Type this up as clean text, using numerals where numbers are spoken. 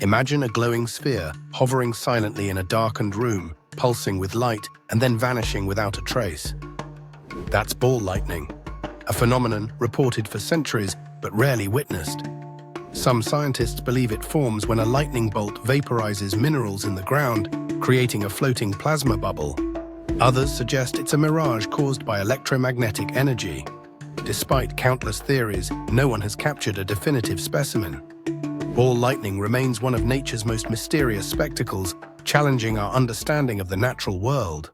Imagine a glowing sphere hovering silently in a darkened room, pulsing with light and then vanishing without a trace. That's ball lightning, a phenomenon reported for centuries but rarely witnessed. Some scientists believe it forms when a lightning bolt vaporizes minerals in the ground, creating a floating plasma bubble. Others suggest it's a mirage caused by electromagnetic energy. Despite countless theories, no one has captured a definitive specimen. Ball lightning remains one of nature's most mysterious spectacles, challenging our understanding of the natural world.